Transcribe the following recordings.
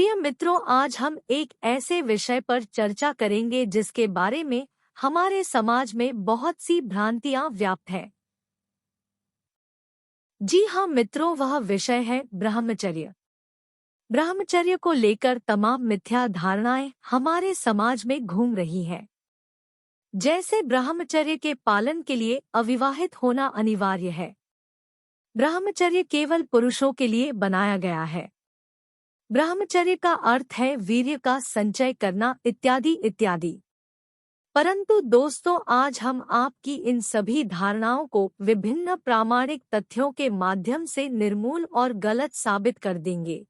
प्रिय मित्रों, आज हम एक ऐसे विषय पर चर्चा करेंगे जिसके बारे में हमारे समाज में बहुत सी भ्रांतियां व्याप्त हैं। जी हाँ मित्रों, वह विषय है ब्रह्मचर्य। ब्रह्मचर्य को लेकर तमाम मिथ्या धारणाएं हमारे समाज में घूम रही हैं। जैसे ब्रह्मचर्य के पालन के लिए अविवाहित होना अनिवार्य है। ब्रह्मचर्य केवल पुरुषों के लिए बनाया गया है। ब्रह्मचर्य का अर्थ है वीर्य का संचय करना, इत्यादि इत्यादि। परंतु दोस्तों, आज हम आपकी इन सभी धारणाओं को विभिन्न प्रामाणिक तथ्यों के माध्यम से निर्मूल और गलत साबित कर देंगे।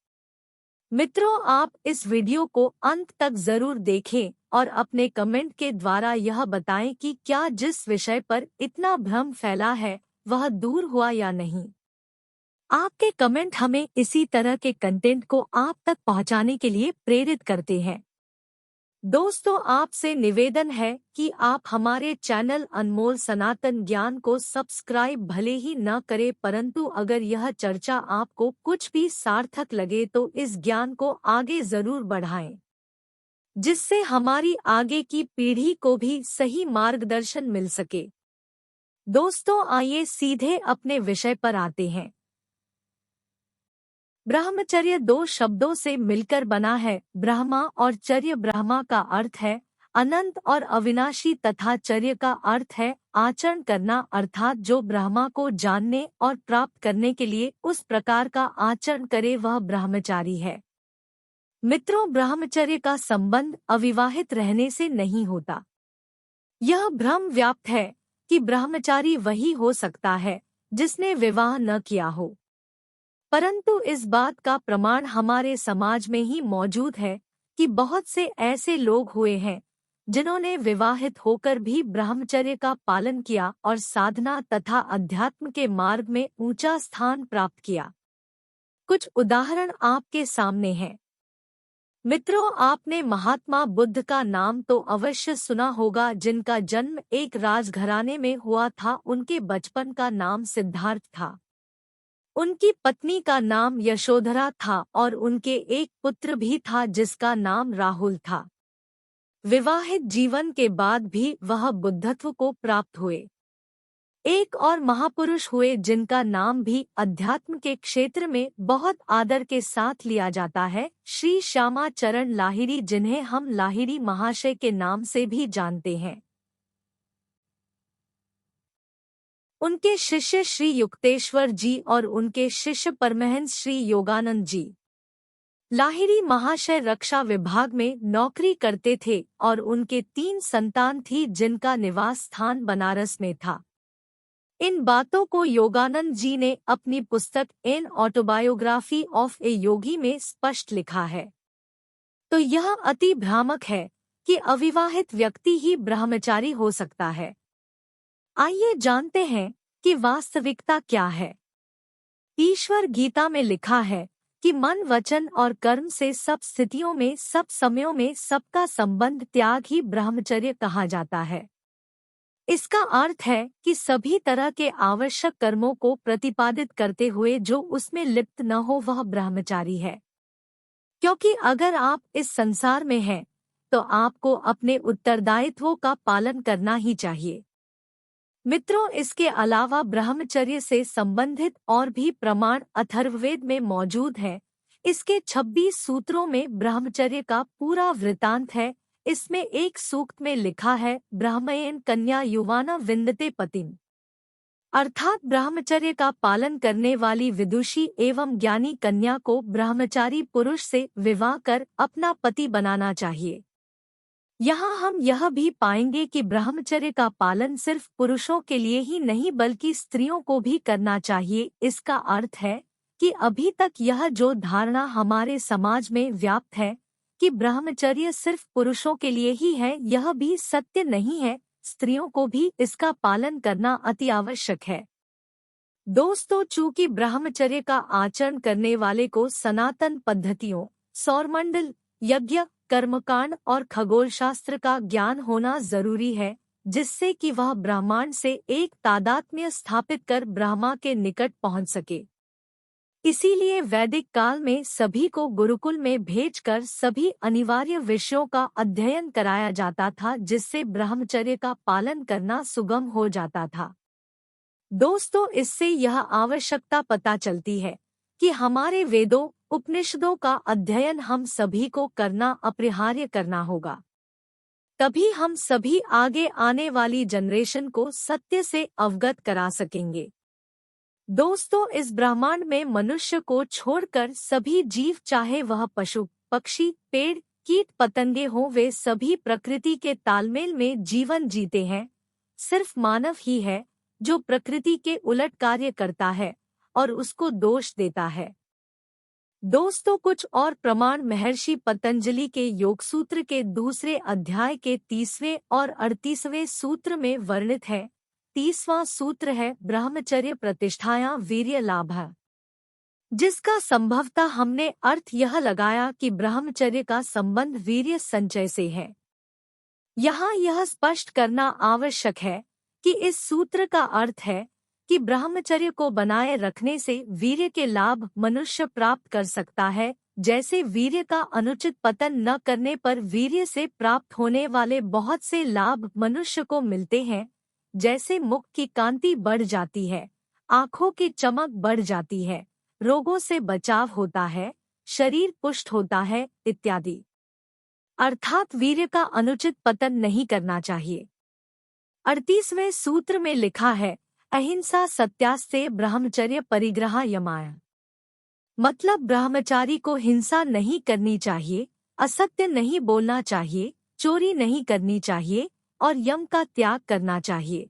मित्रों, आप इस वीडियो को अंत तक जरूर देखें और अपने कमेंट के द्वारा यह बताएं कि क्या जिस विषय पर इतना भ्रम फैला है वह दूर हुआ या नहीं। आपके कमेंट हमें इसी तरह के कंटेंट को आप तक पहुंचाने के लिए प्रेरित करते हैं। दोस्तों, आपसे निवेदन है कि आप हमारे चैनल अनमोल सनातन ज्ञान को सब्सक्राइब भले ही न करें, परंतु अगर यह चर्चा आपको कुछ भी सार्थक लगे तो इस ज्ञान को आगे जरूर बढ़ाएं, जिससे हमारी आगे की पीढ़ी को भी सही मार्गदर्शन मिल सके। दोस्तों, आइए सीधे अपने विषय पर आते हैं। ब्रह्मचर्य दो शब्दों से मिलकर बना है, ब्रह्मा और चर्य। ब्रह्मा का अर्थ है अनंत और अविनाशी तथा चर्य का अर्थ है आचरण करना, अर्थात जो ब्रह्मा को जानने और प्राप्त करने के लिए उस प्रकार का आचरण करे वह ब्रह्मचारी है। मित्रों, ब्रह्मचर्य का संबंध अविवाहित रहने से नहीं होता। यह भ्रम व्याप्त है कि ब्रह्मचारी वही हो सकता है जिसने विवाह न किया हो, परंतु इस बात का प्रमाण हमारे समाज में ही मौजूद है कि बहुत से ऐसे लोग हुए हैं जिन्होंने विवाहित होकर भी ब्रह्मचर्य का पालन किया और साधना तथा अध्यात्म के मार्ग में ऊंचा स्थान प्राप्त किया। कुछ उदाहरण आपके सामने हैं। मित्रों, आपने महात्मा बुद्ध का नाम तो अवश्य सुना होगा, जिनका जन्म एक राजघराने में हुआ था। उनके बचपन का नाम सिद्धार्थ था। उनकी पत्नी का नाम यशोधरा था और उनके एक पुत्र भी था जिसका नाम राहुल था। विवाहित जीवन के बाद भी वह बुद्धत्व को प्राप्त हुए। एक और महापुरुष हुए जिनका नाम भी अध्यात्म के क्षेत्र में बहुत आदर के साथ लिया जाता है, श्री श्यामा चरण लाहिड़ी, जिन्हें हम लाहिड़ी महाशय के नाम से भी जानते हैं। उनके शिष्य श्री युक्तेश्वर जी और उनके शिष्य परमहंस श्री योगानंद जी। लाहिड़ी महाशय रक्षा विभाग में नौकरी करते थे और उनके 3 संतान थी जिनका निवास स्थान बनारस में था। इन बातों को योगानंद जी ने अपनी पुस्तक एन ऑटोबायोग्राफी ऑफ ए योगी में स्पष्ट लिखा है। तो यह अति भ्रामक है कि अविवाहित व्यक्ति ही ब्रह्मचारी हो सकता है। आइए जानते हैं कि वास्तविकता क्या है। ईश्वर गीता में लिखा है कि मन, वचन और कर्म से सब स्थितियों में, सब समयों में सबका संबंध त्याग ही ब्रह्मचर्य कहा जाता है। इसका अर्थ है कि सभी तरह के आवश्यक कर्मों को प्रतिपादित करते हुए जो उसमें लिप्त न हो वह ब्रह्मचारी है। क्योंकि अगर आप इस संसार में हैं तो आपको अपने उत्तरदायित्वों का पालन करना ही चाहिए। मित्रों, इसके अलावा ब्रह्मचर्य से संबंधित और भी प्रमाण अथर्ववेद में मौजूद हैं। इसके 26 सूत्रों में ब्रह्मचर्य का पूरा वृतांत है। इसमें एक सूक्त में लिखा है, ब्राह्मयेन कन्या युवाना विन्दते पतिम, अर्थात ब्रह्मचर्य का पालन करने वाली विदुषी एवं ज्ञानी कन्या को ब्रह्मचारी पुरुष से विवाह कर अपना पति बनाना चाहिए। यहाँ हम यह भी पाएंगे कि ब्रह्मचर्य का पालन सिर्फ पुरुषों के लिए ही नहीं बल्कि स्त्रियों को भी करना चाहिए। इसका अर्थ है कि अभी तक यह जो धारणा हमारे समाज में व्याप्त है कि ब्रह्मचर्य सिर्फ पुरुषों के लिए ही है, यह भी सत्य नहीं है। स्त्रियों को भी इसका पालन करना अति आवश्यक है। दोस्तों, चूंकि ब्रह्मचर्य का आचरण करने वाले को सनातन पद्धतियों, सौरमंडल, यज्ञ, कर्मकांड और खगोल शास्त्र का ज्ञान होना जरूरी है, जिससे कि वह ब्रह्मांड से एक तादात्म्य स्थापित कर ब्रह्मा के निकट पहुंच सके। इसीलिए वैदिक काल में सभी को गुरुकुल में भेजकर सभी अनिवार्य विषयों का अध्ययन कराया जाता था, जिससे ब्रह्मचर्य का पालन करना सुगम हो जाता था। दोस्तों, इससे यह आवश्यकता पता चलती है कि हमारे वेदों उपनिषदों का अध्ययन हम सभी को करना अपरिहार्य करना होगा। तभी हम सभी आगे आने वाली जनरेशन को सत्य से अवगत करा सकेंगे। दोस्तों, इस ब्रह्मांड में मनुष्य को छोड़कर सभी जीव, चाहे वह पशु पक्षी पेड़ कीट पतंगे हों, वे सभी प्रकृति के तालमेल में जीवन जीते हैं। सिर्फ मानव ही है जो प्रकृति के उलट कार्य करता है और उसको दोष देता है। दोस्तों, कुछ और प्रमाण महर्षि पतंजलि के योगसूत्र के दूसरे अध्याय के 30वें और 38वें सूत्र में वर्णित है। 30वां सूत्र है ब्रह्मचर्य प्रतिष्ठाया वीर्य लाभः, जिसका संभवतः हमने अर्थ यह लगाया कि ब्रह्मचर्य का संबंध वीर्य संचय से है। यहाँ यह स्पष्ट करना आवश्यक है कि इस सूत्र का अर्थ है कि ब्रह्मचर्य को बनाए रखने से वीर्य के लाभ मनुष्य प्राप्त कर सकता है। जैसे वीर्य का अनुचित पतन न करने पर वीर्य से प्राप्त होने वाले बहुत से लाभ मनुष्य को मिलते हैं, जैसे मुख की कांति बढ़ जाती है, आँखों की चमक बढ़ जाती है, रोगों से बचाव होता है, शरीर पुष्ट होता है इत्यादि। अर्थात वीर्य का अनुचित पतन नहीं करना चाहिए। 38वें सूत्र में लिखा है अहिंसा सत्यास्ते ब्रह्मचर्य परिग्रह यमाय, मतलब ब्रह्मचारी को हिंसा नहीं करनी चाहिए, असत्य नहीं बोलना चाहिए, चोरी नहीं करनी चाहिए और यम का त्याग करना चाहिए।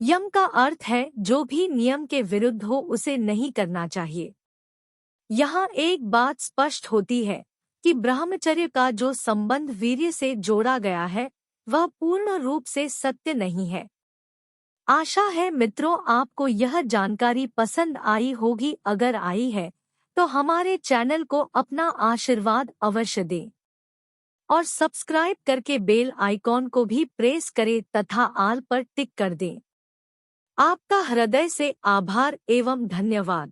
यम का अर्थ है जो भी नियम के विरुद्ध हो उसे नहीं करना चाहिए। यहाँ एक बात स्पष्ट होती है कि ब्रह्मचर्य का जो संबंध वीर्य से जोड़ा गया है वह पूर्ण रूप से सत्य नहीं है। आशा है मित्रों आपको यह जानकारी पसंद आई होगी। अगर आई है तो हमारे चैनल को अपना आशीर्वाद अवश्य दें और सब्सक्राइब करके बेल आइकॉन को भी प्रेस करें तथा आल पर टिक कर दें। आपका हृदय से आभार एवं धन्यवाद।